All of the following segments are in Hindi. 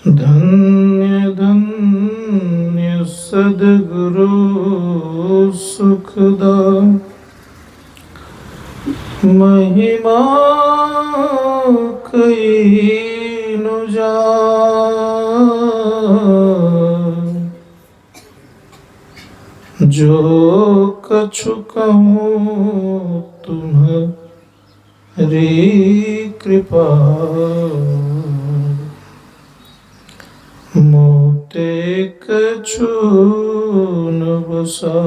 धन्य धन्य सद्गुरु सुखदा महिमा कई नु जान। जो कछु कहूँ तुम्हारी कृपा मोते कछु न बसाओ।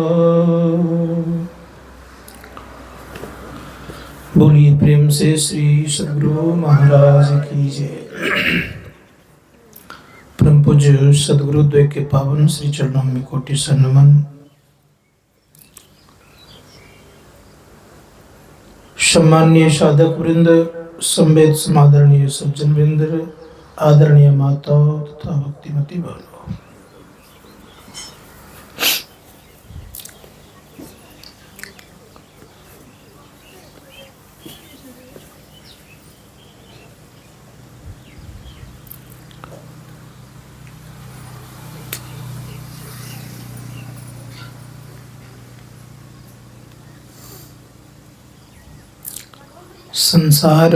बोलिए प्रेम से श्री सद्गुरु महाराज की जय। परम पूज्य सद्गुरुद्वय के पावन श्री चरणों में कोटि सा नमन। सम्माननीय साधक वृंद, संवेद समादरणीय सज्जन वृंद, आदरणीय माताओं तथा भक्तिमती बहनों, संसार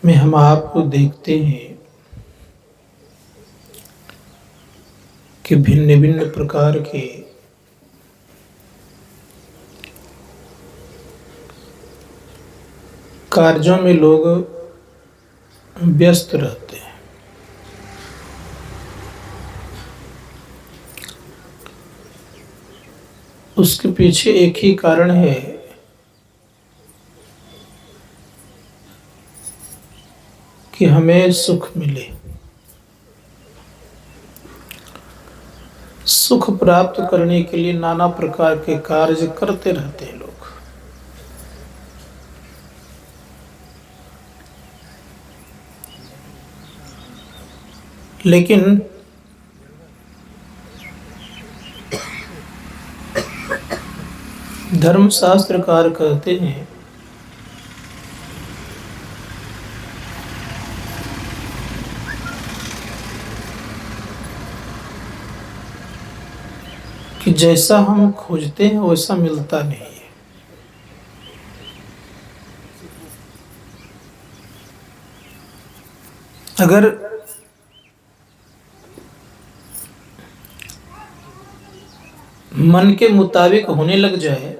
में हम आपको देखते हैं कि भिन्न भिन्न प्रकार के कार्यों में लोग व्यस्त रहते हैं। उसके पीछे एक ही कारण है कि हमें सुख मिले। सुख प्राप्त करने के लिए नाना प्रकार के कार्य करते रहते हैं लोग। लेकिन धर्मशास्त्रकार कहते हैं कि जैसा हम खोजते हैं वैसा मिलता नहीं है। अगर मन के मुताबिक होने लग जाए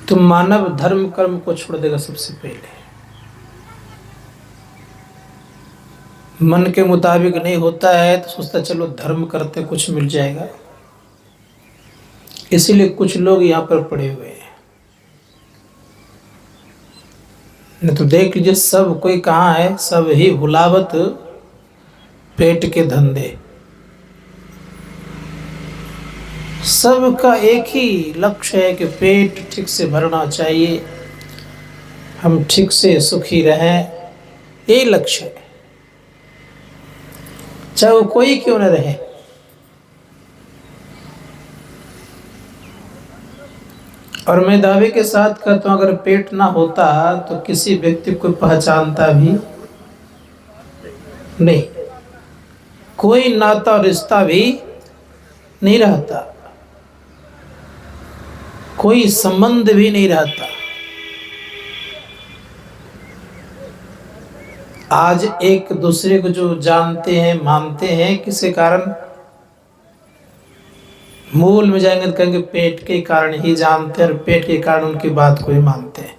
तो मानव धर्म कर्म को छोड़ देगा। सबसे पहले मन के मुताबिक नहीं होता है तो सोचता चलो धर्म करते कुछ मिल जाएगा। इसीलिए कुछ लोग यहाँ पर पड़े हुए हैं। नहीं तो देख लीजिए सब कोई कहाँ है, सब ही भुलावत पेट के धंधे। सबका एक ही लक्ष्य है कि पेट ठीक से भरना चाहिए, हम ठीक से सुखी रहें, यही लक्ष्य है, चाहे वो कोई क्यों न रहे। और मैं दावे के साथ कहता हूं अगर पेट ना होता तो किसी व्यक्ति को पहचानता भी नहीं, कोई नाता और रिश्ता भी नहीं रहता, कोई संबंध भी नहीं रहता। आज एक दूसरे को जो जानते हैं मानते हैं किसके कारण, मूल में जाएंगे तो कहेंगे पेट के कारण ही जानते हैं और पेट के कारण उनकी बात को ही मानते हैं।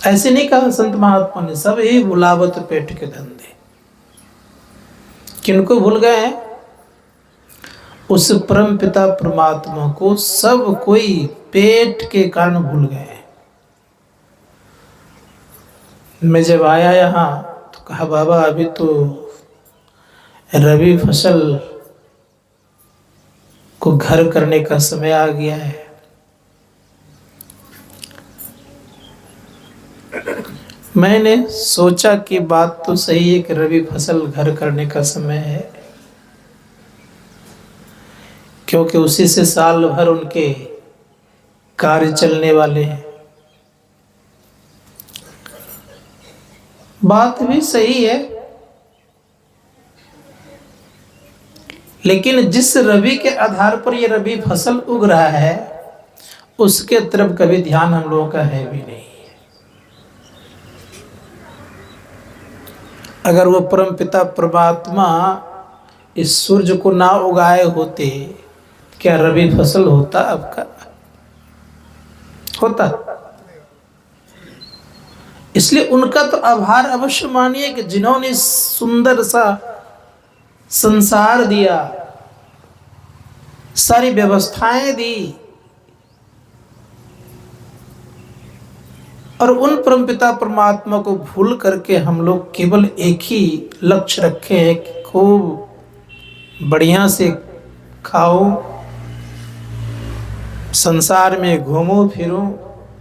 ऐसे नहीं कहा संत महात्मा ने, सब ही भुलावत पेट के धंधे। किनको भूल गए हैं? उस परम पिता परमात्मा को सब कोई पेट के कारण भूल गए हैं। मैं जब आया यहाँ तो कहा बाबा अभी तो रबी फसल को घर करने का समय आ गया है। मैंने सोचा कि बात तो सही है कि रबी फसल घर करने का समय है, क्योंकि उसी से साल भर उनके कार्य चलने वाले हैं। बात भी सही है, लेकिन जिस रवि के आधार पर ये रबी फसल उग रहा है उसके तरफ कभी ध्यान हम लोगों का है भी नहीं। अगर वो परम पिता परमात्मा इस सूरज को ना उगाए होते, क्या रबी फसल होता आपका? होता? इसलिए उनका तो आभार अवश्य मानिए कि जिन्होंने सुंदर सा संसार दिया, सारी व्यवस्थाएं दी, और उन परमपिता परमात्मा को भूल करके हम लोग केवल एक ही लक्ष्य रखे हैं कि खूब बढ़िया से खाओ, संसार में घूमो फिरो,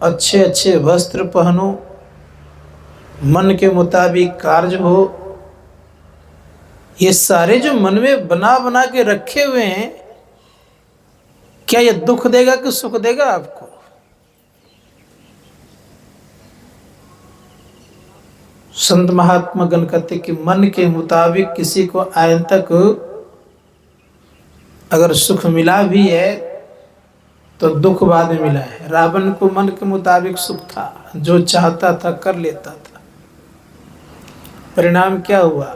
अच्छे अच्छे वस्त्र पहनो, मन के मुताबिक कार्य हो। ये सारे जो मन में बना बना के रखे हुए हैं, क्या ये दुख देगा कि सुख देगा आपको? संत महात्मा गण कहते कि मन के मुताबिक किसी को आज तक अगर सुख मिला भी है तो दुख बाद में मिला है। रावण को मन के मुताबिक सुख था, जो चाहता था कर लेता था। परिणाम क्या हुआ?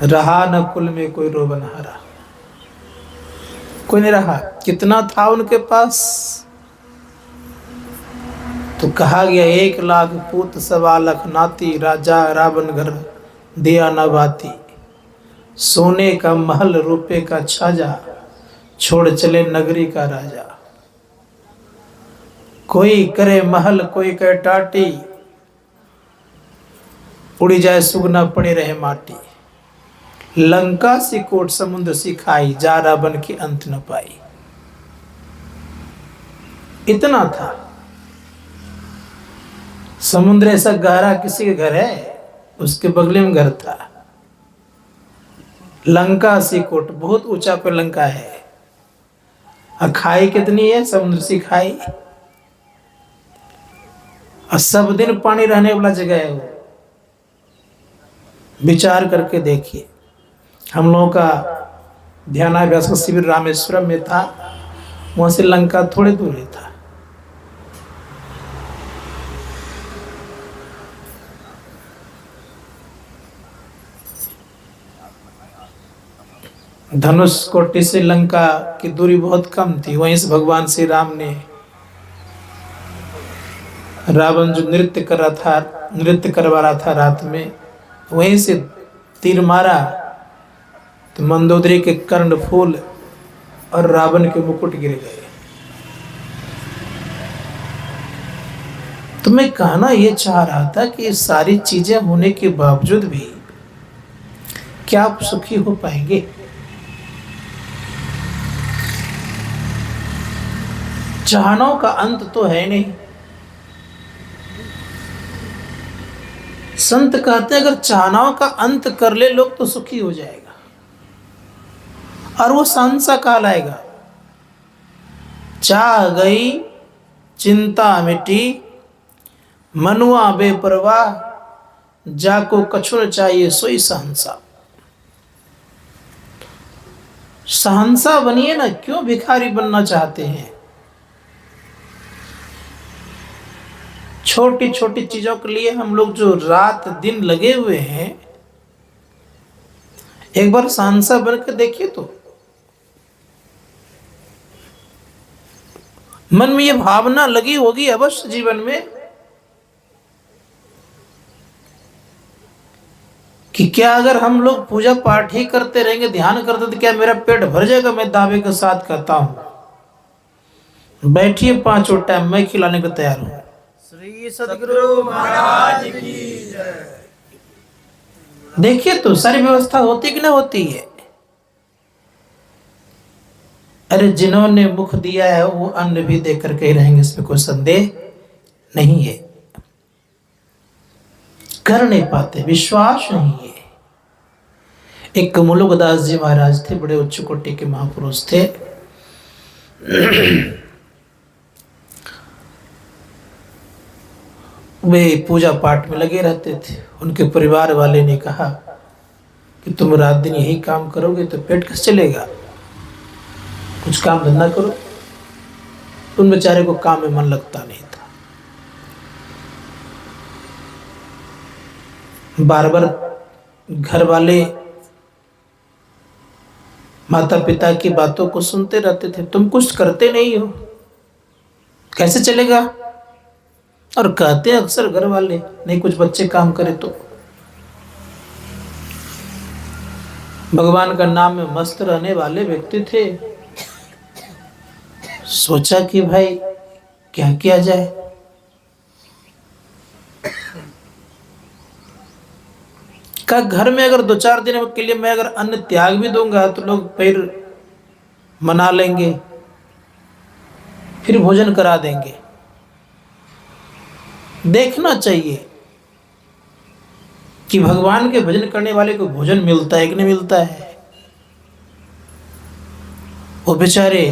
रहा न कुल में कोई रोबन हरा, कोई नहीं रहा। कितना था उनके पास? तो कहा गया 1,00,000 पूत 1,15,00,000 नाती, राजा रावण घर दिया न बाती। सोने का महल रुपए का छाजा, छोड़ चले नगरी का राजा। कोई करे महल कोई करे टाटी, उड़ी जाए सुगना पड़े रहे माटी। लंका सी कोट समुद्र सी खाई, जा रावण की अंत न पाई। इतना था। समुद्र ऐसा गहरा किसी के घर है? उसके बगले में घर था। लंका सी कोट, बहुत ऊंचा पे लंका है। और खाई कितनी है? समुद्र सी खाई। और सब दिन पानी रहने वाला जगह है वो। विचार करके देखिए। हम लोगों का ध्यानाभ्यास का शिविर रामेश्वरम में था, वहां से लंका थोड़ी दूर ही था। धनुष कोटि से लंका की दूरी बहुत कम थी। वहीं से भगवान श्री राम ने रावण जो नृत्य कर रहा था, नृत्य करवा रहा था रात में, वहीं से तीर मारा तो मंदोदरी के कर्ण फूल और रावण के मुकुट गिर गए। तो मैं कहना ये चाह रहा था कि ये सारी चीजें होने के बावजूद भी क्या आप सुखी हो पाएंगे? चाहनों का अंत तो है नहीं। संत कहते हैं अगर चाहनाओं का अंत कर ले लोग तो सुखी हो जाएगा, और वो सांसा काल आएगा। चाह गई चिंता मिटी, मनुआ बेपरवाह, जाको कछु न चाहिए सोई सहंसा। सहंसा बनिए ना, क्यों भिखारी बनना चाहते हैं? छोटी छोटी चीजों के लिए हम लोग जो रात दिन लगे हुए हैं, एक बार सांसा बनकर देखिए तो मन में ये भावना लगी होगी अवश्य जीवन में कि क्या अगर हम लोग पूजा पाठ ही करते रहेंगे, ध्यान करते, तो क्या मेरा पेट भर जाएगा? मैं दावे के साथ कहता हूं, बैठिए 5 टाइम मैं खिलाने को तैयार हूं। श्री सद्गुरु महाराज की जय। देखिए तो सारी व्यवस्था होती कि ना होती है? अरे जिन्होंने मुख दिया है वो अन्न भी देकर के रहेंगे, इसमें कोई संदेह नहीं है। कर नहीं पाते, विश्वास नहीं है। एक मुलुकदास जी महाराज थे, बड़े उच्च कोटि के महापुरुष थे। वे पूजा पाठ में लगे रहते थे। उनके परिवार वाले ने कहा कि तुम रात दिन यही काम करोगे तो पेट कैसे चलेगा, कुछ काम धंधा करो। उन बेचारे को काम में मन लगता नहीं था। बार बार घर वाले माता पिता की बातों को सुनते रहते थे, तुम कुछ करते नहीं हो, कैसे चलेगा। और कहते अक्सर घर वाले, नहीं कुछ बच्चे काम करे तो। भगवान का नाम में मस्त रहने वाले व्यक्ति थे। सोचा कि भाई क्या किया जाए। का घर में अगर 2-4 दिन के लिए मैं अगर अन्न त्याग भी दूंगा तो लोग फिर मना लेंगे, फिर भोजन करा देंगे। देखना चाहिए कि भगवान के भजन करने वाले को भोजन मिलता है कि नहीं मिलता है। वो बेचारे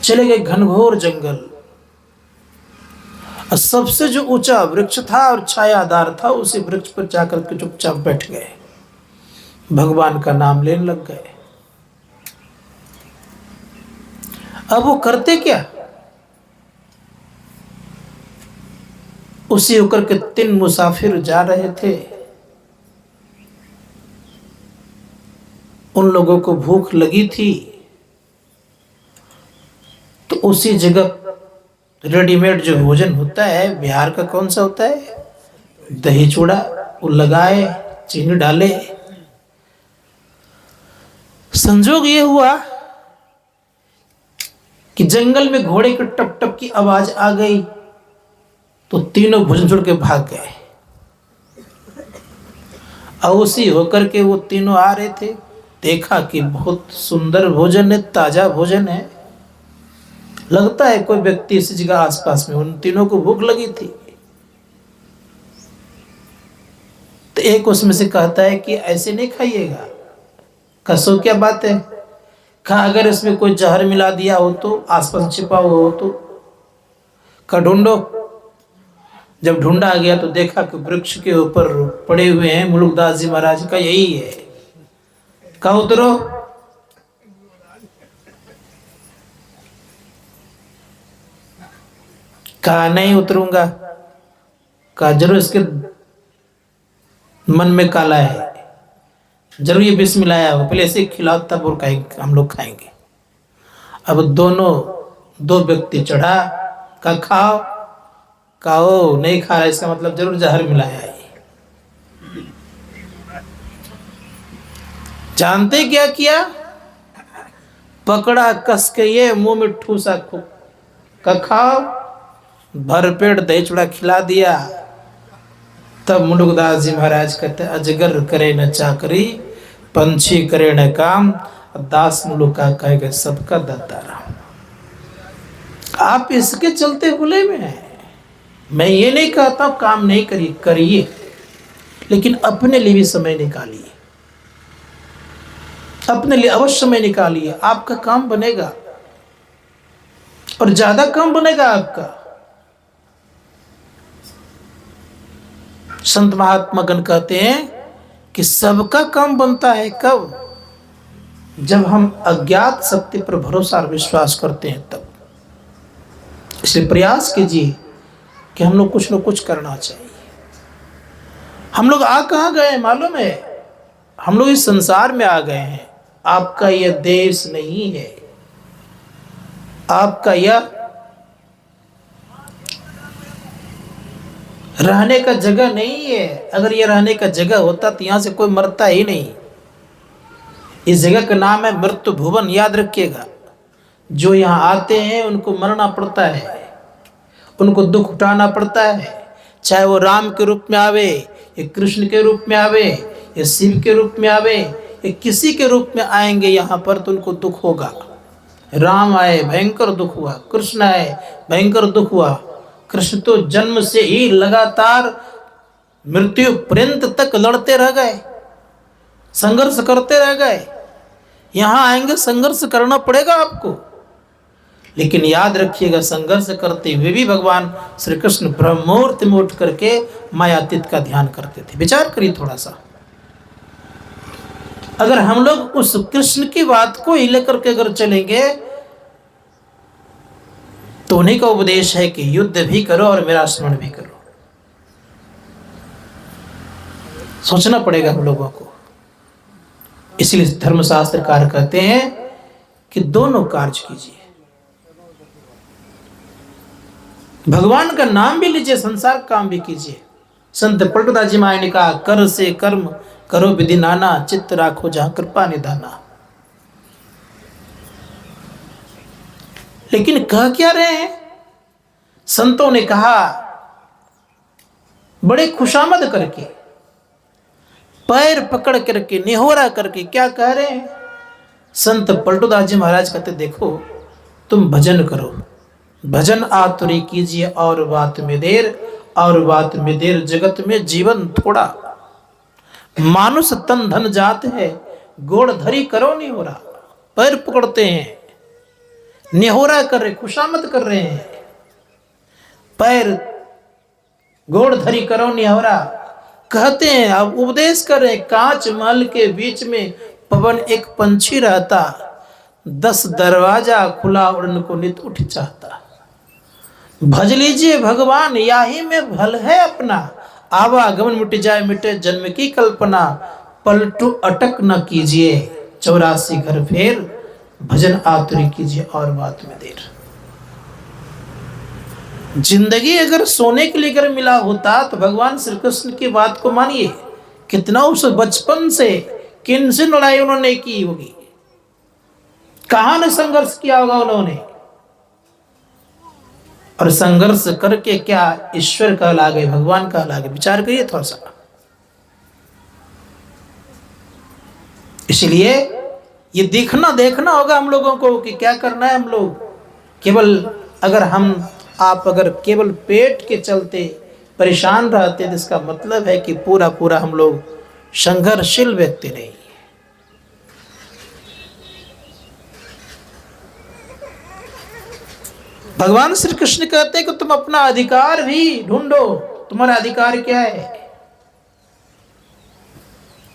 चले गए घनघोर जंगल, और सबसे जो ऊंचा वृक्ष था और छायादार था, उसी वृक्ष पर जाकर के चुपचाप बैठ गए, भगवान का नाम लेने लग गए। अब वो करते क्या, उसी होकर के 3 मुसाफिर जा रहे थे। उन लोगों को भूख लगी थी, तो उसी जगह रेडीमेड जो भोजन होता है, बिहार का कौन सा होता है, दही चूड़ा, वो लगाए, चीनी डाले। संजोग ये हुआ कि जंगल में घोड़े के टप टप की आवाज आ गई, तो तीनों भोजन छोड़ के भाग गए। और उसी होकर के वो तीनों आ रहे थे, देखा कि बहुत सुंदर भोजन है, ताजा भोजन है। लगता है कोई व्यक्ति इसी जगह आसपास में, उन तीनों को भूख लगी थी। तो एक उसमें से कहता है कि ऐसे नहीं खाइएगा। कसो क्या बात है, कहा अगर इसमें कोई जहर मिला दिया हो तो, आसपास छिपा हुआ हो तो, का ढूंढो। जब ढूंढा गया तो देखा कि वृक्ष के ऊपर पड़े हुए हैं मुलुकदास जी महाराज का, यही है। कहा उतरो। कहा नहीं उतरूंगा। कहा जरूर इसके मन में काला है, जरूर ये विष मिलाया हो, पहले ऐसे खिलाओ तब और कहेंगे हम लोग खाएंगे। अब दो व्यक्ति चढ़ा, कहा खाओ। कहो नहीं खा रहा, इसका मतलब जरूर जहर मिलाया है। जानते क्या किया, पकड़ा कस के ये मुंह में ठूसा, का खाओ। भरपेट दही चूड़ा खिला दिया। तब मुलुकदास जी महाराज कहते, अजगर करे न चाकरी, पंछी करे न काम, दास मुलुका कहेगा सबका दाता राम। आप इसके चलते हुए में हैं। मैं ये नहीं कहता काम नहीं करिए, लेकिन अपने लिए भी समय निकालिए, अपने लिए अवश्य समय निकालिए। आपका काम बनेगा और ज्यादा काम बनेगा आपका। संत महात्मा गण कहते हैं कि सबका काम बनता है कब, जब हम अज्ञात शक्ति पर भरोसा और विश्वास करते हैं तब। इसलिए प्रयास कीजिए कि हम लोग कुछ न कुछ करना चाहिए। हम लोग आ कहाँ गए मालूम है, हम लोग इस संसार में आ गए हैं। आपका यह देश नहीं है, आपका यह रहने का जगह नहीं है। अगर यह रहने का जगह होता तो यहाँ से कोई मरता ही नहीं। इस जगह का नाम है मृत्यु भुवन, याद रखिएगा। जो यहाँ आते हैं उनको मरना पड़ता है, उनको दुख उठाना पड़ता है, चाहे वो राम के रूप में आवे, या कृष्ण के रूप में आवे, या शिव के रूप में आवे, या किसी के रूप में आएंगे यहाँ पर तो उनको दुख होगा। राम आए भयंकर दुख हुआ, कृष्ण आए भयंकर दुख हुआ। कृष्ण तो जन्म से ही लगातार मृत्यु पर्यंत तक लड़ते रह गए, संघर्ष करते रह गए। यहां आएंगे संघर्ष करना पड़ेगा आपको, लेकिन याद रखिएगा संघर्ष करते हुए भी भगवान श्री कृष्ण ब्रह्म मुहूर्त में उठ करके मायातीत का ध्यान करते थे। विचार करिए थोड़ा सा, अगर हम लोग उस कृष्ण की बात को ही लेकर के अगर चलेंगे तो उन्हीं का उपदेश है कि युद्ध भी करो और मेरा स्मरण भी करो। सोचना पड़ेगा हम लोगों को। इसलिए धर्मशास्त्रकार कहते हैं कि दोनों कार्य कीजिए, भगवान का नाम भी लीजिए, संसार काम भी कीजिए। संत पलटूदास जी महाराज ने कहा, कर से कर्म करो विधि नाना, चित्त राखो जहां कृपा निधाना। लेकिन कह क्या रहे हैं? संतों ने कहा बड़े खुशामद करके, पैर पकड़ करके, निहोरा करके क्या कह रहे हैं? संत पलटूदास जी महाराज कहते, देखो तुम भजन करो, भजन आतुरी कीजिए और बात में देर, और बात में देर जगत में जीवन थोड़ा। मानुष तन धन जात है, गोड़ धरी करो निहोरा। पैर पकड़ते हैं, निहोरा कर रहे, खुशामद कर रहे हैं। पैर गोड़ धरी करो निहोरा कहते हैं। अब उपदेश कर रहे, कांच महल के बीच में पवन एक पंछी रहता, 10 दरवाजा खुला उड़न को नित उठ चाहता। भज लीजिए भगवान, याही में भल है अपना, आवागमन मिट जाए मिटे जन्म की कल्पना। पलटू अटक न कीजिए, 84 घर फेर, भजन आतुरी कीजिए और बात में देर। जिंदगी अगर सोने के लिए अगर मिला होता तो भगवान श्री कृष्ण की बात को मानिए। कितना उस बचपन से किन से लड़ाई उन्होंने की होगी, कहां ने संघर्ष किया होगा उन्होंने, और संघर्ष करके क्या ईश्वर कहला गए, भगवान कहला गए। विचार करिए थोड़ा सा। इसलिए ये देखना होगा हम लोगों को कि क्या करना है। हम लोग केवल अगर आप अगर केवल पेट के चलते परेशान रहते तो इसका मतलब है कि पूरा हम लोग संघर्षशील व्यक्ति नहीं। भगवान श्री कृष्ण कहते हैं कि तुम अपना अधिकार भी ढूंढो। तुम्हारा अधिकार क्या है,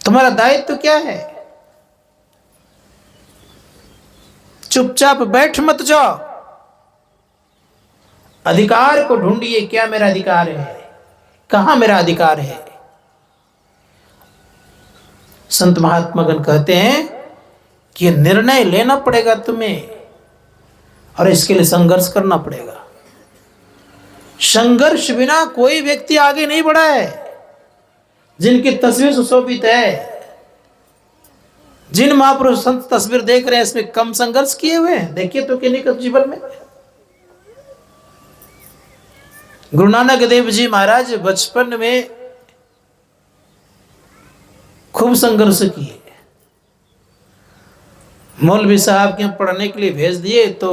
तुम्हारा दायित्व क्या है? चुपचाप बैठ मत जाओ, अधिकार को ढूंढिए। क्या मेरा अधिकार है, कहां मेरा अधिकार है? संत महात्मागण कहते हैं कि निर्णय लेना पड़ेगा तुम्हें, और इसके लिए संघर्ष करना पड़ेगा। संघर्ष बिना कोई व्यक्ति आगे नहीं बढ़ा है। जिनकी तस्वीर सुशोभित है, जिन महापुरुष संत तस्वीर देख रहे हैं, इसमें कम संघर्ष किए हुए हैं? देखिए तो किन्हीं के जीवन में। गुरु नानक देव जी महाराज बचपन में खूब संघर्ष किए। मौलवी साहब के पढ़ने के लिए भेज दिए तो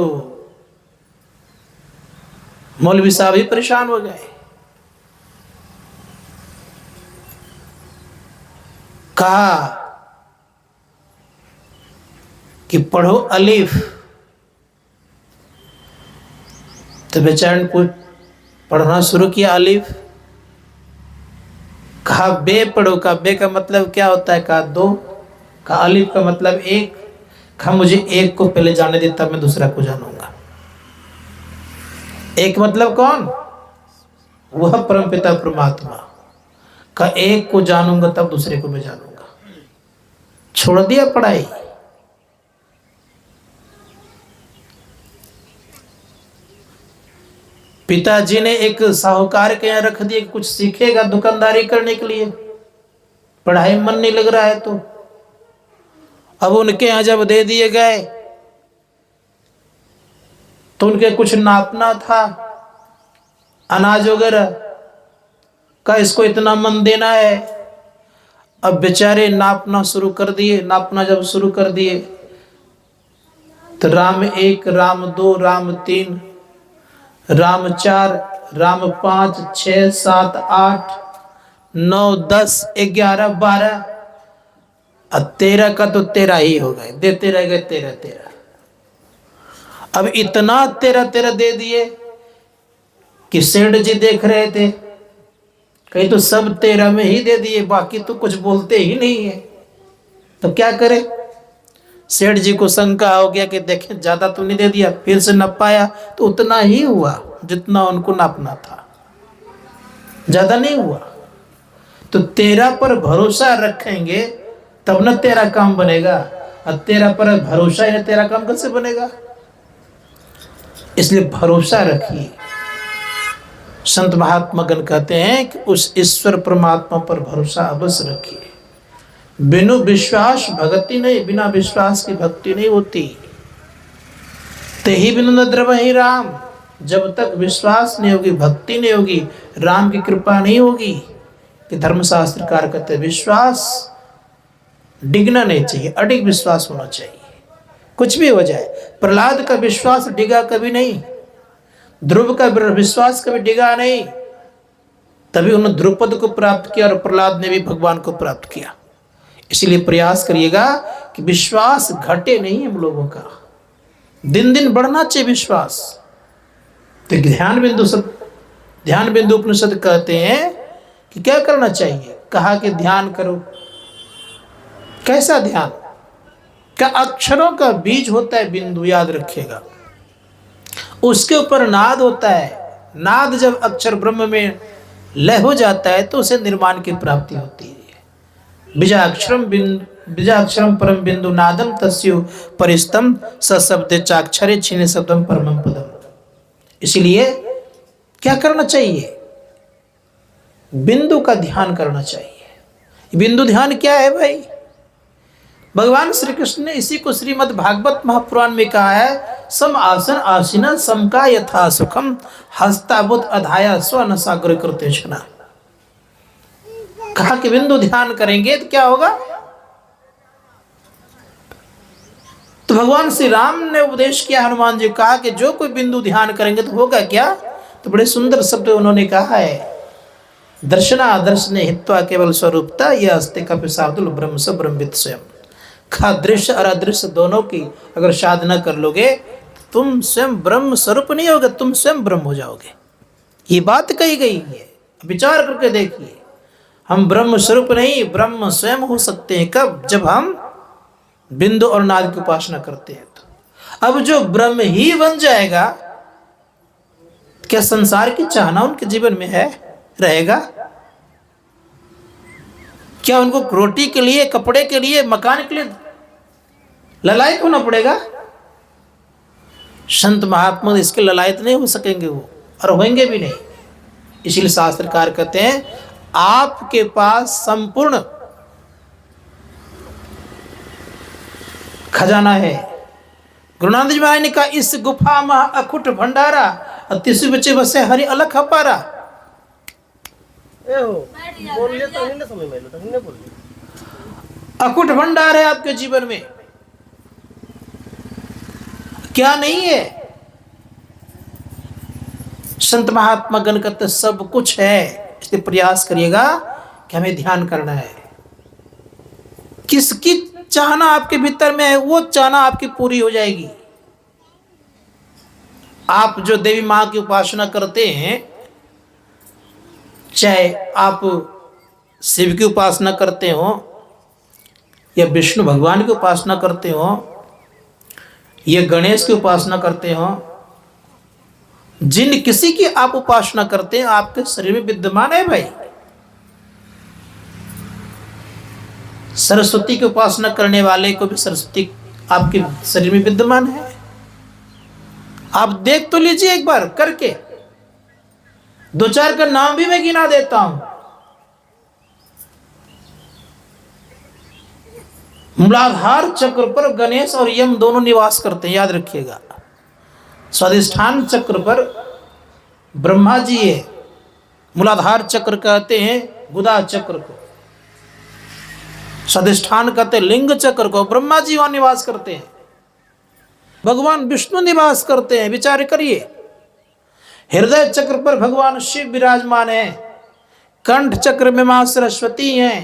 मौलवी साहब ही परेशान हो गए। कहा कि पढ़ो अलिफ, तो बेचारे ने पढ़ना शुरू किया अलिफ। कहा बे पढ़ो, का बे का मतलब क्या होता है? कहा 2। कहा अलिफ का मतलब 1। कहा मुझे 1 को पहले जाने दे तब मैं दूसरा को जानूंगा। 1 मतलब कौन? वह परमपिता परमात्मा का 1 को जानूंगा तब दूसरे को मैं जानूंगा। छोड़ दिया पढ़ाई। पिताजी ने एक साहूकार के यहाँ रख दिया, कुछ सीखेगा दुकानदारी करने के लिए, पढ़ाई मन नहीं लग रहा है। तो अब उनके यहाँ जब दे दिए गए तो उनके कुछ नापना था, अनाज वगैरह का, इसको इतना मन देना है। अब बेचारे नापना शुरू कर दिए। नापना जब शुरू कर दिए तो राम 1, राम 2, राम 3, राम 4, राम 5, 6, 7, 8, 9, 10, 11, 12, अब तेरा का तो तेरा ही हो गए, देते रह गए तेरा तेरा। अब इतना तेरा तेरा दे दिए कि सेठ जी देख रहे थे, कहीं तो सब तेरा में ही दे दिए, बाकी तो कुछ बोलते ही नहीं है, तो क्या करे। सेठ जी को शंका हो गया कि देखें ज्यादा तो नहीं दे दिया, फिर से नप पाया तो उतना ही हुआ जितना उनको नापना था, ज्यादा नहीं हुआ। तो तेरा पर भरोसा रखेंगे तब न तेरा काम बनेगा, और तेरा पर भरोसा ही नहीं, तेरा काम कैसे बनेगा। इसलिए भरोसा रखिए। संत महात्मागण कहते हैं कि उस ईश्वर परमात्मा पर भरोसा अवश्य रखिए। बिनु विश्वास भक्ति नहीं, बिना विश्वास की भक्ति नहीं होती। ते ही बिनु न द्रवहि राम, जब तक विश्वास नहीं होगी, भक्ति नहीं होगी, राम की कृपा नहीं होगी। कि धर्मशास्त्रकार कहते हैं विश्वास डिगना नहीं चाहिए, अडिग विश्वास होना चाहिए, कुछ भी हो जाए। प्रहलाद का विश्वास डिगा कभी नहीं, ध्रुव का विश्वास कभी डिगा नहीं, तभी उन्होंने द्रुपद को प्राप्त किया और प्रहलाद ने भी भगवान को प्राप्त किया। इसलिए प्रयास करिएगा कि विश्वास घटे नहीं हम लोगों का, दिन दिन बढ़ना चाहिए विश्वास। तो ध्यान बिंदु उपनिषद कहते हैं कि क्या करना चाहिए, कहा कि ध्यान करो। कैसा ध्यान, क्या अक्षरों का बीज होता है बिंदु, याद रखिएगा, उसके ऊपर नाद होता है। नाद जब अक्षर ब्रह्म में लय हो जाता है तो उसे निर्माण की प्राप्ति होती है। बीजाक्षरम परम बिंदु नादम तस्यो परिस्तम सशब्दे चाक्षरे छीने शब्दम परमम पदम। इसलिए क्या करना चाहिए, बिंदु का ध्यान करना चाहिए। बिंदु ध्यान क्या है भाई, भगवान श्री कृष्ण ने इसी को श्रीमद् भागवत महापुराण में कहा है, सम आसन आसीन सम का यथा सुखम हस्ताबुत अधाया स्व सागर करते क्षणा। कहा कि बिंदु ध्यान करेंगे तो क्या होगा। तो भगवान श्री राम ने उपदेश किया, हनुमान जी कहा कि जो कोई बिंदु ध्यान करेंगे तो होगा क्या। तो बड़े सुंदर शब्द उन्होंने कहा है, दर्शना दर्शने हित्वा केवल स्वरूपता यह अस्ते का पिशाब्दुल ब्रह्म स ब्रह्मविद स्वयं। खा दृश्य और अदृश्य दोनों की अगर साधना कर लोगे तुम स्वयं ब्रह्म स्वरूप नहीं होगे, तुम स्वयं ब्रह्म हो जाओगे। ये बात कही गई है, विचार करके देखिए। हम ब्रह्म स्वरूप नहीं, ब्रह्म स्वयं हो सकते हैं कब, जब हम बिंदु और नाद की उपासना करते हैं। तो अब जो ब्रह्म ही बन जाएगा, क्या संसार की चाहना उनके जीवन में है, रहेगा क्या। उनको रोटी के लिए, कपड़े के लिए, मकान के लिए ललायत होना पड़ेगा। संत महात्मा इसके ललायत नहीं हो सकेंगे वो, और होंगे भी नहीं। इसलिए शास्त्रकार कहते हैं आपके पास संपूर्ण खजाना है। गुरु नानक जी महाराज ने कहा इस गुफा में अखुट भंडारा, तिसु बच्चे बसे हरि अलख हपारा। अखुट भंडार है आपके जीवन में, क्या नहीं है। संत महात्मा गण कहते सब कुछ है। इसलिए प्रयास करिएगा कि हमें ध्यान करना है। किसकी चाहना आपके भीतर में है, वो चाहना आपकी पूरी हो जाएगी। आप जो देवी मां की उपासना करते हैं, चाहे आप शिव की उपासना करते हो या विष्णु भगवान की उपासना करते हो या गणेश की उपासना करते हो, जिन किसी की आप उपासना करते हैं आपके शरीर में विद्यमान है भाई। सरस्वती की उपासना करने वाले को भी सरस्वती आपके शरीर में विद्यमान है। आप देख तो लीजिए एक बार करके, दो चार का नाम भी मैं गिना देता हूं। मूलाधार चक्र पर गणेश और यम दोनों निवास करते हैं, याद रखिएगा। स्वाधिष्ठान चक्र पर ब्रह्मा जी है। मूलाधार चक्र कहते हैं गुदा चक्र को, स्वाधिष्ठान कहते हैं लिंग चक्र को। ब्रह्मा जी वहां निवास करते हैं, भगवान विष्णु निवास करते हैं। विचार करिए, हृदय चक्र पर भगवान शिव विराजमान है, कंठ चक्र में मां सरस्वती हैं,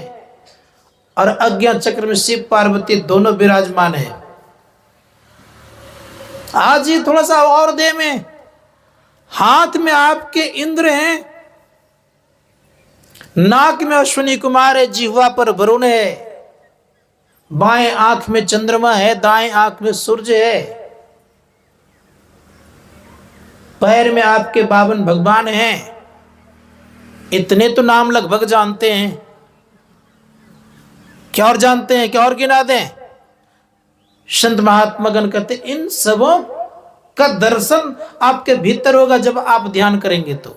और आज्ञा चक्र में शिव पार्वती दोनों विराजमान है। आज ही थोड़ा सा और दे में, हाथ में आपके इंद्र हैं, नाक में अश्विनी कुमार है, जिह्वा पर वरुण है, बाएं आंख में चंद्रमा है, दाएं आंख में सूर्य है, पैर में आपके 52 भगवान हैं। इतने तो नाम लगभग जानते हैं, क्या और जानते हैं, क्या और गिना दें? संत महात्मागण कहते इन सबों का दर्शन आपके भीतर होगा जब आप ध्यान करेंगे। तो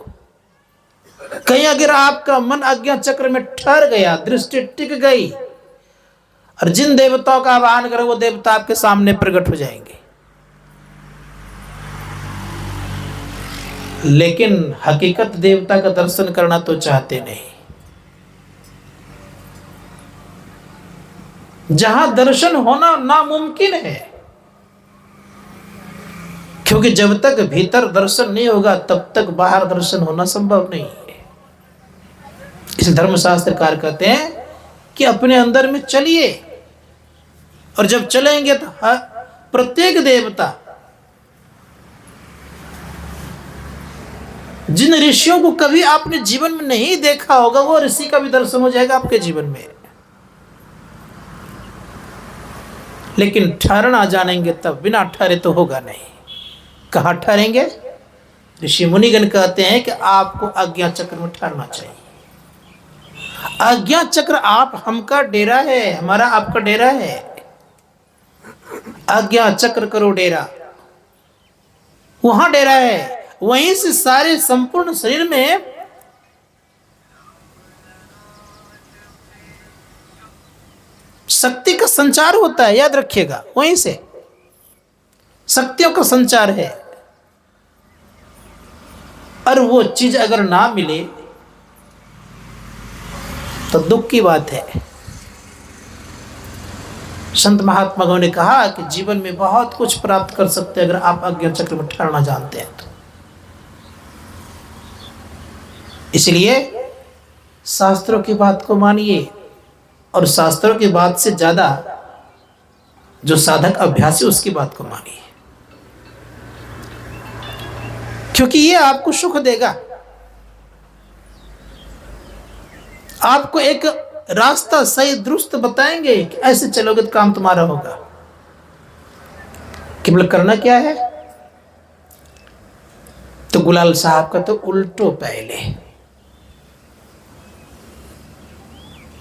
कहीं अगर आपका मन आज्ञा चक्र में ठहर गया, दृष्टि टिक गई, और जिन देवताओं का आवाहन करें वो देवता आपके सामने प्रकट हो जाएंगे। लेकिन हकीकत देवता का दर्शन करना तो चाहते नहीं। जहां दर्शन होना नामुमकिन है, क्योंकि जब तक भीतर दर्शन नहीं होगा तब तक बाहर दर्शन होना संभव नहीं है। इस धर्मशास्त्रकार कहते हैं कि अपने अंदर में चलिए, और जब चलेंगे तो प्रत्येक देवता, जिन ऋषियों को कभी आपने जीवन में नहीं देखा होगा वो ऋषि का भी दर्शन हो जाएगा आपके जीवन में। लेकिन ठहरना जानेंगे तब, बिना ठहरे तो होगा नहीं। कहाँ ठहरेंगे? ऋषि मुनिगण कहते हैं कि आपको आज्ञा चक्र में ठहरना चाहिए। आज्ञा चक्र आप हमका डेरा है, हमारा आपका डेरा है। आज्ञा चक्र करो डेरा, वहां डेरा है। वहीं से सारे संपूर्ण शरीर में शक्ति का संचार होता है, याद रखिएगा। वहीं से शक्तियों का संचार है, और वो चीज अगर ना मिले तो दुख की बात है। संत महात्माओं ने कहा कि जीवन में बहुत कुछ प्राप्त कर सकते हैं अगर आप आज्ञा चक्र में ठहरना जानते हैं तो। इसलिए शास्त्रों की बात को मानिए, और शास्त्रों की बात से ज्यादा जो साधक अभ्यासी उसकी बात को मानिए, क्योंकि ये आपको सुख देगा। आपको एक रास्ता सही दुरुस्त बताएंगे कि ऐसे चलोगे तो काम तुम्हारा होगा। केवल करना क्या है? तो गुलाल साहब का तो उल्टो, पहले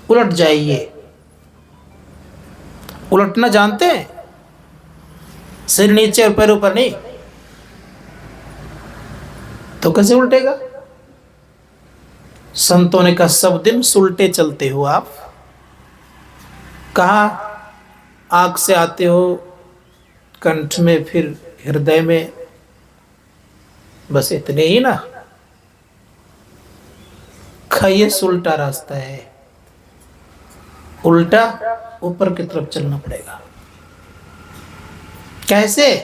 उलट जाइए। उलटना जानते हैं? सिर नीचे और पैर ऊपर नहीं, तो कैसे उल्टेगा? संतों ने कहा सब दिन सुलटे चलते हो आप। कहा आंख से आते हो, कंठ में, फिर हृदय में, बस इतने ही ना। खाइए, सुलटा रास्ता है, उल्टा ऊपर की तरफ चलना पड़ेगा। कैसे?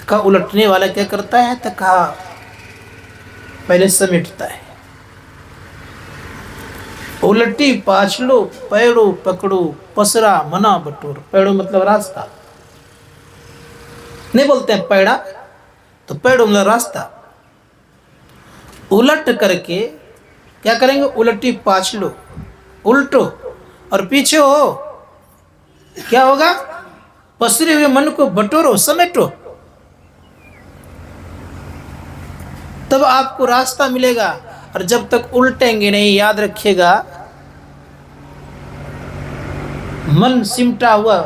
कहा उलटने वाला क्या करता है? तो कहा पहले समेटता है। उलटी पाछलो पैड़ो पकड़ो, पसरा मना बटोर। पैड़ो मतलब रास्ता, नहीं बोलते हैं पैड़ा, तो पैड़ो मतलब रास्ता। उलट करके क्या करेंगे? उलटी पाछलो, उल्टो, और पीछे हो क्या होगा? पसरे हुए मन को बटोरो, समेटो, तब आपको रास्ता मिलेगा। और जब तक उल्टेंगे नहीं, याद रखिएगा, मन सिमटा हुआ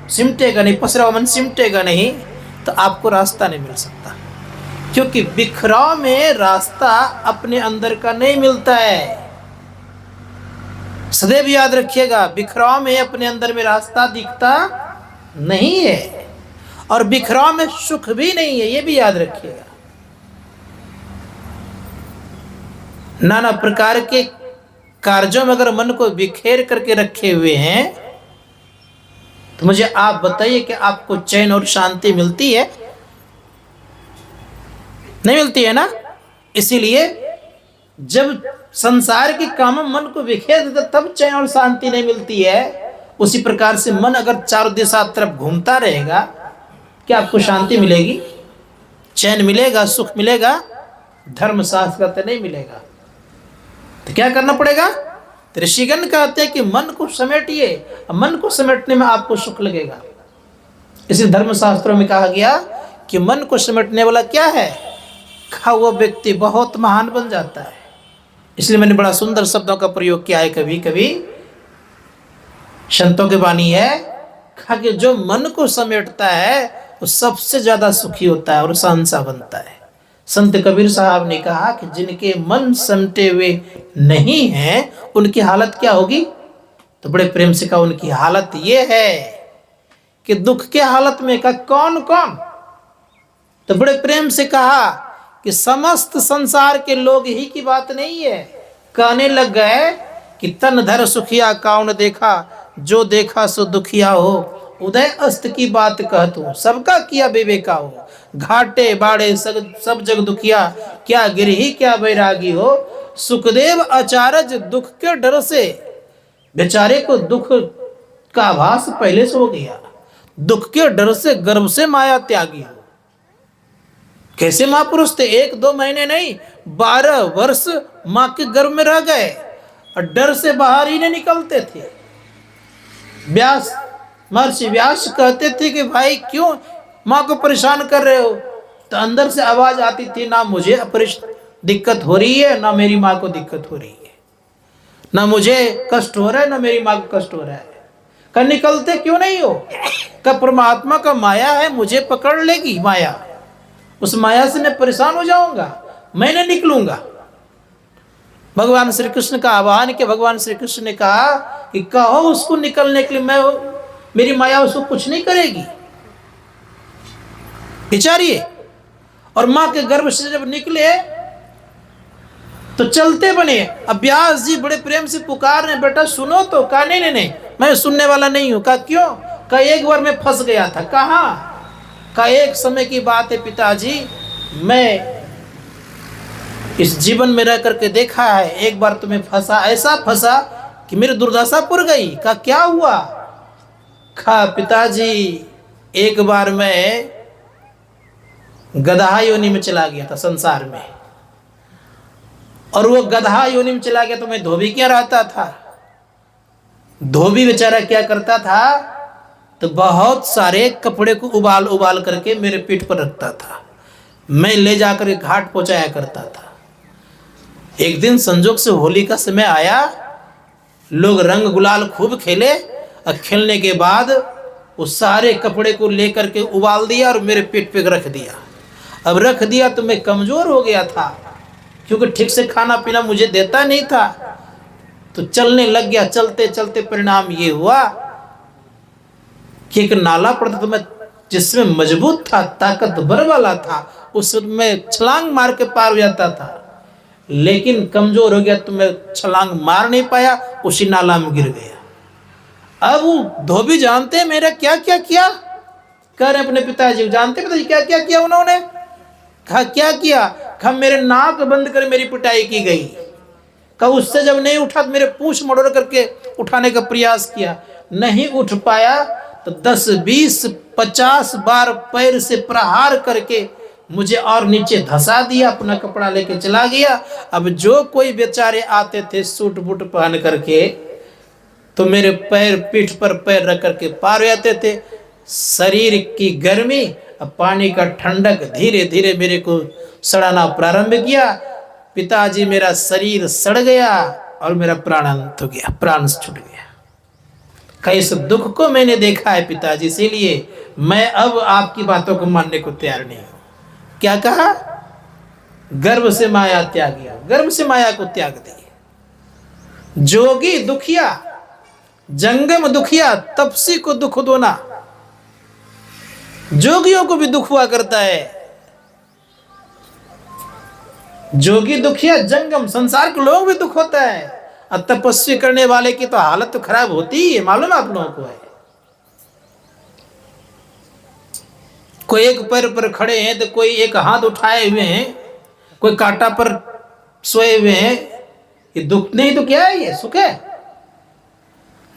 सिमटेगा नहीं, पसरा हुआ मन सिमटेगा नहीं, तो आपको रास्ता नहीं मिल सकता। क्योंकि बिखराव में रास्ता अपने अंदर का नहीं मिलता है। सदैव याद रखिएगा, बिखराव में अपने अंदर में रास्ता दिखता नहीं है, और बिखराव में सुख भी नहीं है, ये भी याद रखिएगा। नाना प्रकार के कार्यों में अगर मन को बिखेर करके रखे हुए हैं, तो मुझे आप बताइए कि आपको चैन और शांति मिलती है? नहीं मिलती है ना। इसीलिए जब संसार के काम में मन को बिखेर देता तब चैन और शांति नहीं मिलती है। उसी प्रकार से मन अगर चारों दिशा तरफ घूमता रहेगा, क्या आपको शांति मिलेगी, चैन मिलेगा, सुख मिलेगा? धर्मशास्त्र कहते नहीं मिलेगा। तो क्या करना पड़ेगा? तो ऋषिगण कहते हैं कि मन को समेटिए, मन को समेटने में आपको सुख लगेगा। इसी धर्मशास्त्रों में कहा गया कि मन को समेटने वाला क्या है, वो व्यक्ति बहुत महान बन जाता है। इसलिए मैंने बड़ा सुंदर शब्दों का प्रयोग किया है। कभी कभी संतों की वाणी है कि जो मन को समेटता है वो सबसे ज्यादा सुखी होता है और शहंशाह बनता है। संत कबीर साहब ने कहा कि जिनके मन समेटे हुए नहीं हैं उनकी हालत क्या होगी? तो बड़े प्रेम से कहा उनकी हालत ये है कि दुख के हालत में का कौन कौन? तो बड़े प्रेम से कहा कि समस्त संसार के लोग ही की बात नहीं है। कहने लग गए कि तन धर सुखिया कौन देखा, जो देखा सो दुखिया हो। उदय अस्त की बात कहतूं, सबका किया विवेका हो। घाटे बाड़े सब जग दुखिया, क्या गिरही क्या बैरागी हो। सुखदेव आचार्य दुख के डर से, बेचारे को दुख का आभास पहले से हो गया। दुख के डर से गर्भ से माया त्यागी हो। कैसे महापुरुष थे? 1-2 महीने नहीं, 12 वर्ष मां के गर्भ में रह गए और डर से बाहर ही नहीं निकलते थे। व्यास, महर्षि व्यास कहते थे कि भाई क्यों मां को परेशान कर रहे हो? तो अंदर से आवाज आती थी, ना मुझे दिक्कत हो रही है, ना मेरी मां को दिक्कत हो रही है, ना मुझे कष्ट हो रहा है, ना मेरी मां को कष्ट हो रहा है। का निकलते क्यों नहीं हो? का परमात्मा का माया है, मुझे पकड़ लेगी माया, उस माया से मैं परेशान हो जाऊंगा, मैं नहीं निकलूंगा। भगवान श्री कृष्ण का आह्वान किया। भगवान श्री कृष्ण ने कहा कि कहो उसको निकलने के लिए, मैं मेरी माया उसको कुछ नहीं करेगी। विचारिए। और मां के गर्भ से जब निकले तो चलते बने। अब व्यास जी बड़े प्रेम से पुकार रहे, बेटा सुनो तो। कहा नहीं नहीं, मैं सुनने वाला नहीं हूं। कहा क्यों? कहा एक बार मैं फंस गया था। कहा? कहा एक समय की बात है पिताजी, मैं इस जीवन में रह करके देखा है, एक बार तुम्हें फंसा, ऐसा फंसा कि मेरी दुर्दशा पुर गई। कहा क्या हुआ? कहा पिताजी एक बार मैं गदहा योनि में चला गया था संसार में, और वो गदहा योनि में चला गया तो मैं धोबी क्या रहता था। धोबी बेचारा क्या करता था, तो बहुत सारे कपड़े को उबाल उबाल करके मेरे पीठ पर रखता था, मैं ले जाकर घाट पहुंचाया करता था। एक दिन संजोग से होली का समय आया, लोग रंग गुलाल खूब खेले, और खेलने के बाद उस सारे कपड़े को लेकर के उबाल दिया और मेरे पेट पे रख दिया। अब रख दिया तो मैं कमजोर हो गया था, क्योंकि ठीक से खाना पीना मुझे देता नहीं था, तो चलने लग गया। चलते चलते परिणाम ये हुआ कि एक नाला पड़ता था, मैं जिसमें मजबूत था, ताकतवर वाला था, उसमें छलांग मार के पार हो जाता था। लेकिन कमजोर हो गया तो मैं छलांग मार नहीं पाया, उसी नाला में गिर गया। अब वो धोबी जानते हैं मेरा क्या क्या किया। कह रहे अपने पिताजी जानते, पिताजी क्या क्या किया उन्होंने? कहा क्या किया? कहा मेरे नाक बंद कर मेरी पिटाई की गई। कहा उससे जब नहीं उठा तो मेरे पूंछ मड़ोड़ करके उठाने का प्रयास किया, नहीं उठ पाया तो 10, 20, 50 बार पैर से प्रहार करके मुझे और नीचे धसा दिया, अपना कपड़ा लेके चला गया। अब जो कोई बेचारे आते थे सूट बूट पहन करके, तो मेरे पैर पीठ पर पैर रख करके पार हो जाते थे। शरीर की गर्मी और पानी का ठंडक धीरे धीरे मेरे को सड़ाना प्रारंभ किया। पिताजी मेरा शरीर सड़ गया और मेरा प्राणांत हो गया, प्राण छूट गया। इस दुख को मैंने देखा है पिताजी, इसीलिए मैं अब आपकी बातों को मानने को तैयार नहीं हूं। क्या कहा? गर्भ से माया त्यागिया, गर्भ से माया को त्याग दिए। जोगी दुखिया, जंगम दुखिया, तपसी को दुख दोना। जोगियों को भी दुख हुआ करता है। जोगी दुखिया, जंगम, संसार के लोग भी दुख होता है, और तपस्वी करने वाले की तो हालत तो खराब होती ही है, मालूम आप लोगों को है। कोई एक पैर पर खड़े हैं तो कोई एक हाथ उठाए हुए हैं, कोई कांटा पर सोए हुए हैं, कि दुख नहीं तो क्या है, ये सुख है।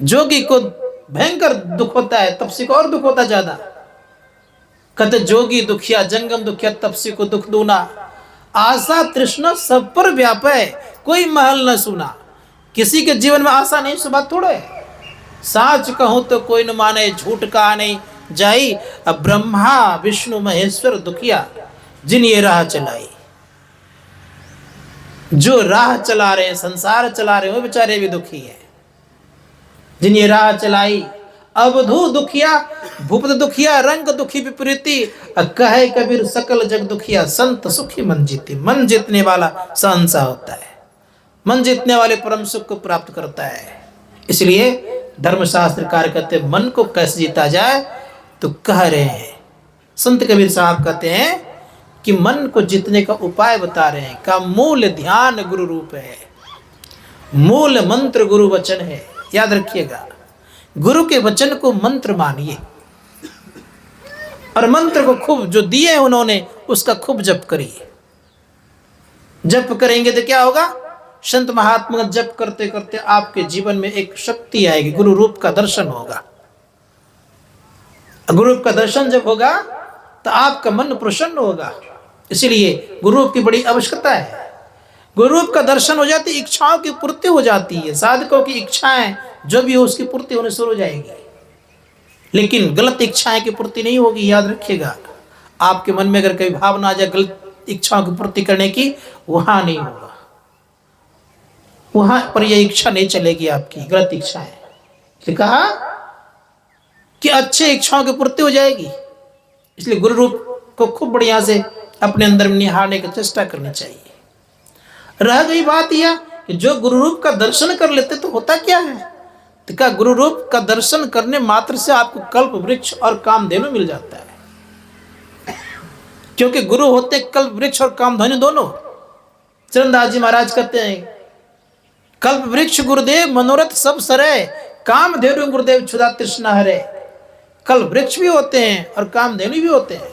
जोगी को भयंकर दुख होता है, तपसी को और दुख होता ज्यादा। कहते जोगी दुखिया जंगम दुखिया, तपसी को दुख दूना। आशा तृष्णा सब पर व्यापे, कोई महल न सुना। किसी के जीवन में आशा नहीं, सुबह थोड़े। साच कहूं तो कोई न माने, झूठ कहा नहीं जाई। अब ब्रह्मा विष्णु महेश्वर दुखिया, जिन ये राह चलाई। जो राह चला रहे हैं, संसार चला रहे हैं, वो बेचारे भी दुखी है। जिन ये राह चलाई, अवधू दुखिया भूपत दुखिया, रंग दुखी विपरीति। कहे कबीर सकल जग दुखिया, संत सुखी मन जीती। मन जीतने वाला सहनसा होता है, मन जीतने वाले परम सुख को प्राप्त करता है। इसलिए धर्मशास्त्रकार कहते हैं मन को कैसे जीता जाए, तो कह रहे हैं संत कबीर साहब कहते हैं कि मन को जीतने का उपाय बता रहे हैं। का मूल ध्यान गुरु रूप है, मूल मंत्र गुरु वचन है। याद रखिएगा, गुरु के वचन को मंत्र मानिए और मंत्र को खूब जो दिए उन्होंने उसका खूब जप करिए। जप करेंगे तो क्या होगा, संत महात्मा जप करते करते आपके जीवन में एक शक्ति आएगी, गुरु रूप का दर्शन होगा। गुरु रूप का दर्शन जब होगा तो आपका मन प्रसन्न होगा। इसीलिए गुरु रूप की बड़ी आवश्यकता है। गुरु रूप का दर्शन हो जाती, इच्छाओं की पूर्ति हो जाती है। साधकों की इच्छाएं जो भी हो उसकी पूर्ति होने शुरू हो जाएगी, लेकिन गलत इच्छाएं की पूर्ति नहीं होगी। याद रखिएगा, आपके मन में अगर कभी भावना आ जाए गलत इच्छाओं की पूर्ति करने की, वहां नहीं होगा, वहां पर यह इच्छा नहीं चलेगी आपकी, गलत इच्छाएं। इसलिए कहा कि अच्छे इच्छाओं की पूर्ति हो जाएगी। इसलिए गुरु रूप को खूब बढ़िया से अपने अंदर में निहारने की चेष्टा करनी चाहिए। रह गई बात यह कि जो गुरु रूप का दर्शन कर लेते तो होता क्या है, तो क्या गुरु रूप का दर्शन करने मात्र से आपको कल्प वृक्ष और कामधेनु मिल जाता है। क्योंकि गुरु होते कल्प वृक्ष और कामधेनु दोनों। चरणदास जी महाराज कहते हैं, कल्प वृक्ष गुरुदेव मनोरथ सब सरे, कामधेनु गुरुदेव क्षुधा तृष्णा हरे। कल्प वृक्ष भी होते हैं और कामधेनु भी होते हैं।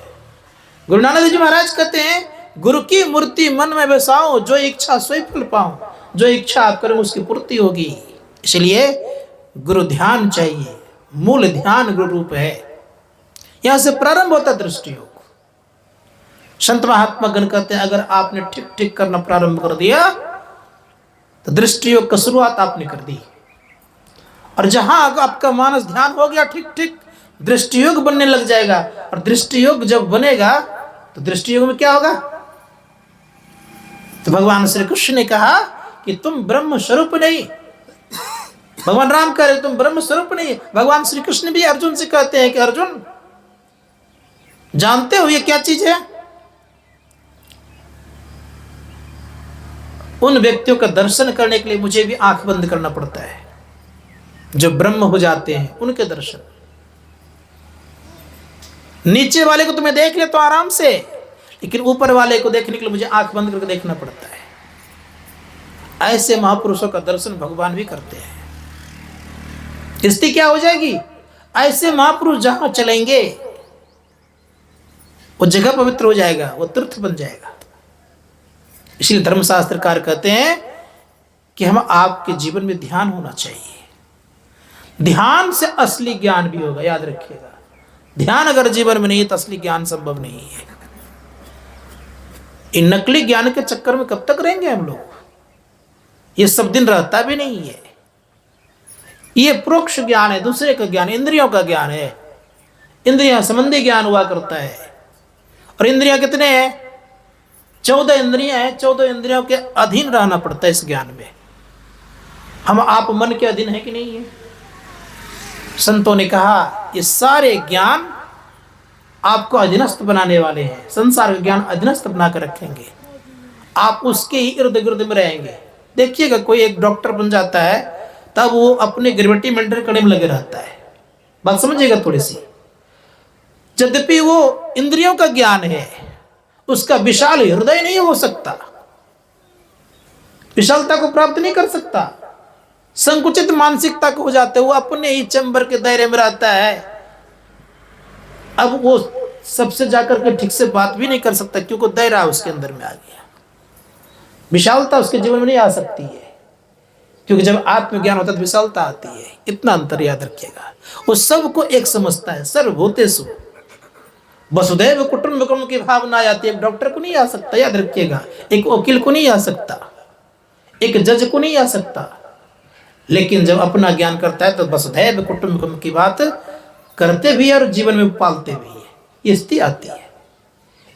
गुरु नानक देव जी महाराज कहते हैं, गुरु की मूर्ति मन में बसाओ, जो इच्छा सोई फल पाओ। जो इच्छा आप करें उसकी पूर्ति होगी। इसलिए गुरु ध्यान चाहिए, मूल ध्यान गुरु रूप है। यहां से प्रारंभ होता दृष्टि योग। संत महात्मा गण कहते हैं, अगर आपने ठीक ठीक करना प्रारंभ कर दिया तो दृष्टि योग की शुरुआत आपने कर दी। और जहां आपका मानस ध्यान हो गया ठीक ठीक, दृष्टि योग बनने लग जाएगा। और दृष्टि योग जब बनेगा तो दृष्टि योग में क्या होगा, तो भगवान श्री कृष्ण ने कहा कि तुम ब्रह्म स्वरूप नहीं। भगवान राम कह रहे तुम ब्रह्म स्वरूप नहीं। भगवान श्री कृष्ण भी अर्जुन से कहते हैं कि अर्जुन जानते हो ये क्या चीज है। उन व्यक्तियों का दर्शन करने के लिए मुझे भी आंख बंद करना पड़ता है। जो ब्रह्म हो जाते हैं उनके दर्शन। नीचे वाले को तुम्हें देख ले तो आराम से, लेकिन ऊपर वाले को देखने के लिए मुझे आंख बंद करके देखना पड़ता है। ऐसे महापुरुषों का दर्शन भगवान भी करते हैं। स्थिति क्या हो जाएगी, ऐसे महापुरुष जहां चलेंगे वो जगह पवित्र हो जाएगा, वो तीर्थ बन जाएगा। इसलिए धर्मशास्त्रकार कहते हैं कि हम आपके जीवन में ध्यान होना चाहिए। ध्यान से असली ज्ञान भी होगा। याद रखिएगा, ध्यान अगर जीवन में नहीं है तो असली ज्ञान संभव नहीं है। इन नकली ज्ञान के चक्कर में कब तक रहेंगे हम लोग। ये सब दिन रहता भी नहीं है। ये प्रोक्ष ज्ञान है, दूसरे का ज्ञान, इंद्रियों का ज्ञान है। इंद्रियां संबंधी ज्ञान हुआ करता है। और इंद्रियां कितने हैं, 14 इंद्रियां हैं। 14 इंद्रियों के अधीन रहना पड़ता है इस ज्ञान में। हम आप मन के अधीन है कि नहीं है। संतों ने कहा ये सारे ज्ञान आपको अधीनस्थ बनाने वाले हैं। संसार का ज्ञान अधीनस्थ बनाकर रखेंगे, आप उसके ही इर्द गिर्द में रहेंगे। देखिएगा, कोई एक डॉक्टर बन जाता है तब वो अपने ग्रेविटी मेंटेन करने में लगे रहता है। बात समझिएगा थोड़ी सी। यद्यपि वो इंद्रियों का ज्ञान है, उसका विशाल हृदय नहीं हो सकता, विशालता को प्राप्त नहीं कर सकता। संकुचित मानसिकता को हो जाते, वो अपने ही चैम्बर के दायरे में रहता है। अब वो सबसे जाकर के ठीक से बात भी नहीं कर सकता, क्योंकि दायरा उसके अंदर में आ गया। विशालता उसके जीवन में नहीं आ सकती है। क्योंकि जब आत्मज्ञान होता है तो विशालता आती है। इतना अंतर याद रखिएगा। वो सबको एक समझता है, सर्वभूतेषु वसुधैव कुटुंबकम की भावना आती है। एक डॉक्टर को नहीं आ सकता, याद रखिएगा। एक वकील को नहीं आ सकता, एक जज को नहीं आ सकता। लेकिन जब अपना ज्ञान करता है तो वसुधैव कुटुंबकम की बात करते भी है और जीवन में पालते भी है, ये स्थिति आती है।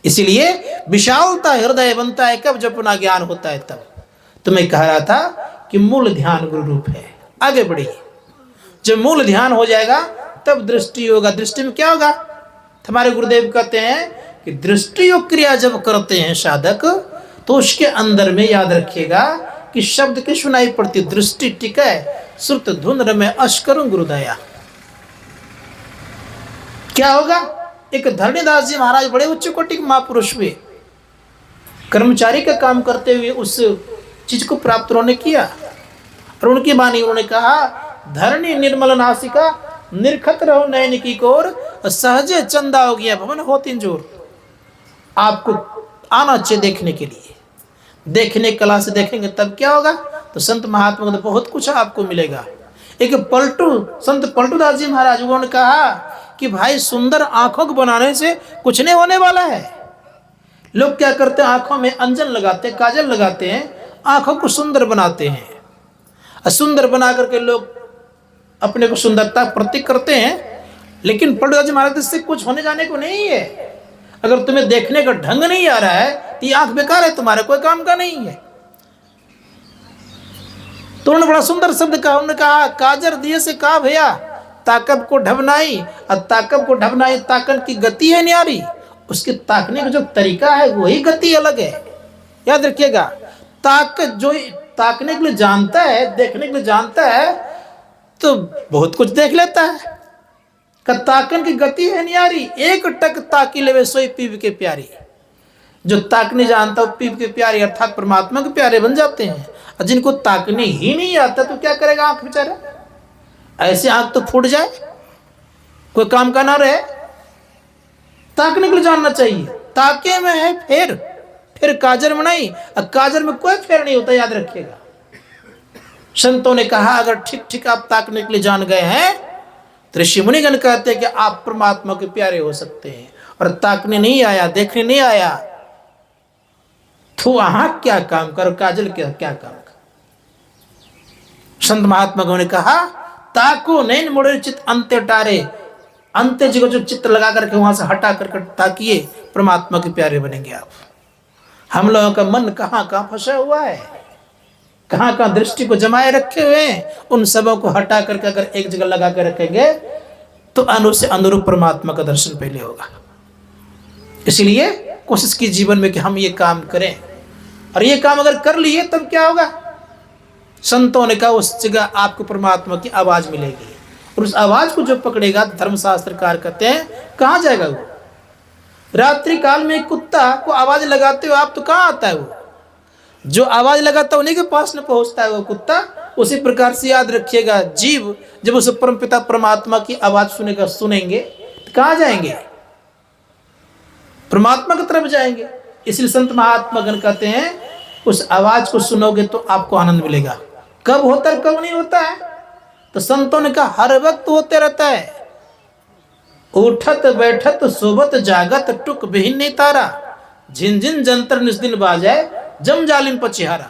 इसलिए विशालता हृदय बनता है कब, जब अपना ज्ञान होता है तब। तो मैं कह रहा था कि मूल ध्यान गुरु रूप है। आगे बढ़िए। जब मूल ध्यान हो जाएगा तब दृष्टि होगा। दृष्टि में क्या होगा? हमारे गुरुदेव कहते हैं कि दृष्टि योग क्रिया जब करते हैं साधक, तो उसके अंदर में याद रखिएगा कि शब्द की सुनाई पड़ती, दृष्टि टिकै श्रुत धुन रमे अश्करुं गुरुदया। क्या होगा? एक धरणीदास जी महाराज बड़े उच्च कोटि के महापुरुष हुए, कर्मचारी का काम करते हुए उस चीज को प्राप्त उन्होंने किया। और उनकी वाणी उन्होंने कहा, धरणी निर्मल नासिका निरखत रहो नयन की कोर, सहजे चंदा हो गया भवन हो तिंजोर। आपको आना चाहिए देखने के लिए। देखने कला से देखेंगे तब क्या होगा? तो संत महात्मा को बहुत कुछ आपको मिलेगा। एक संत पलटूदास जी महाराज, उन्होंने कहा कि भाई सुंदर आंखों को बनाने से कुछ नहीं होने वाला है। लोग क्या करते हैं? आंखों में अंजन लगाते हैं, काजल लगाते हैं, आंखों को सुंदर बनाते हैं। सुंदर बना करके लोग अपने को सुंदरता प्रतीक करते हैं। लेकिन पलटूदास जी महाराज से कुछ होने जाने को नहीं है। अगर तुम्हें देखने का ढंग नहीं आ रहा है तो ये आंख बेकार है, तुम्हारे कोई काम का नहीं है। तो उन्होंने बड़ा सुंदर शब्द कहा। उन्होंने कहा, काजर दिए से कहा भैया ताकब को ढबनाई, और ताकब को ढबनाई ताकन की गति है न्यारी। उसके ताकने का जो तरीका है वही गति अलग है। याद रखिएगा। जो ताकने के लिए जानता है, देखने के लिए जानता है, तो बहुत कुछ देख लेता है। ताकन की गति है न्यारी, एक टक ताकी लेवे सोई पीव के प्यारी। जो ताकने जानता है पीव के प्यारे अर्थात परमात्मा के प्यारे बन जाते हैं। और जिनको ताकने ही नहीं आता तो क्या करेगा आंख बेचारा? ऐसे आंख तो फूट जाए, कोई काम का ना रहे। ताकने के लिए जानना चाहिए। ताके में है फिर काजर में नहीं, और काजर में कोई फेर नहीं होता, याद रखिएगा। संतों ने कहा अगर ठीक ठीक आप ताकने के लिए जान गए हैं तो ऋषि मुनिगण कहते हैं कि आप परमात्मा के प्यारे हो सकते हैं। और ताकने नहीं आया, देखने नहीं आया तो आंख क्या काम कर, काजल क्या काम कर। संत महात्मा ने कहा ताको नैन मोड़े चित्त अंत्य टारे। अंत्य जी को जो चित्त लगा करके वहां से हटा करके ताकिए, परमात्मा के प्यारे बनेंगे आप। हम लोगों का मन कहाँ कहाँ फंसा हुआ है, कहाँ कहाँ दृष्टि को जमाए रखे हुए हैं। उन सबों को हटा करके अगर एक जगह लगा कर रखेंगे तो अनु से अनुरूप परमात्मा का दर्शन पहले होगा। इसलिए कोशिश की जीवन में कि हम ये काम करें, और ये काम अगर कर लिए तब क्या होगा? संतों ने कहा उस जगह आपको परमात्मा की आवाज मिलेगी। और उस आवाज को जो पकड़ेगा, धर्मशास्त्रकार कहते हैं कहाँ जाएगा वो? रात्रि काल में कुत्ता को आवाज लगाते हो आप तो कहाँ आता है वो? जो आवाज लगाता है उन्हीं के पास न पहुंचता है वो कुत्ता। उसी प्रकार से याद रखिएगा, जीव जब उस परमपिता परमात्मा की आवाज सुनेंगे तो कहाँ जाएंगे? परमात्मा की तरफ जाएंगे। इसलिए संत महात्मा गण कहते हैं उस आवाज को सुनोगे तो आपको आनंद मिलेगा। कब होता है कब नहीं होता है? तो संतों ने कहा हर वक्त होते रहता है। उठत बैठत सोबत जागत टुक बिहीन नहीं तारा, झिनझिन जंतर निस्दिन बाजाए जम जालिम पचिहारा।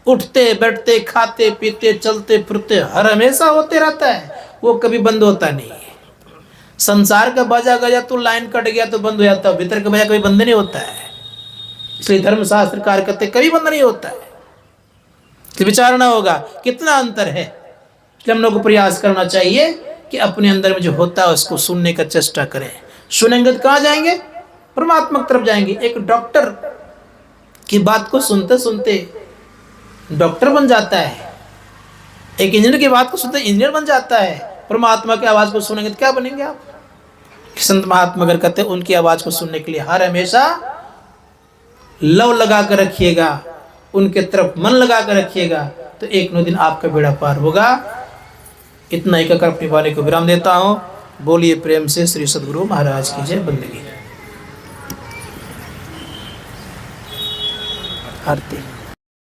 उठते बैठते खाते पीते चलते फिरते हर हमेशा होते रहता है, वो कभी बंद होता नहीं है। संसार का बाजा गया तो लाइन कट गया तो बंद हो जाता है, भीतर का बाजा कभी बंद नहीं होता है। इसलिए धर्मशास्त्रकार कहते कभी बंद नहीं होता है। तो विचारना होगा कितना अंतर है। कि हम लोग को प्रयास करना चाहिए कि अपने अंदर में जो होता है उसको सुनने का चेष्टा करें। सुनेंगे तो कहाँ जाएंगे? परमात्मा की तरफ जाएंगे। एक डॉक्टर की बात को सुनते सुनते डॉक्टर बन जाता है, एक इंजीनियर की बात को सुनते इंजीनियर बन जाता है। परमात्मा की आवाज को सुनेंगे तो क्या बनेंगे आप? संत महात्मा अगर कहते हैं उनकी आवाज को सुनने के लिए हर हमेशा लव लगा कर रखिएगा, उनके तरफ मन लगा कर रखिएगा, तो एक न दिन आपका बेड़ा पार होगा। इतना ही कहकर अपनी वाणी को विराम देता हूँ। बोलिए प्रेम से श्री सद्गुरु महाराज की जय। बंदगी आरती।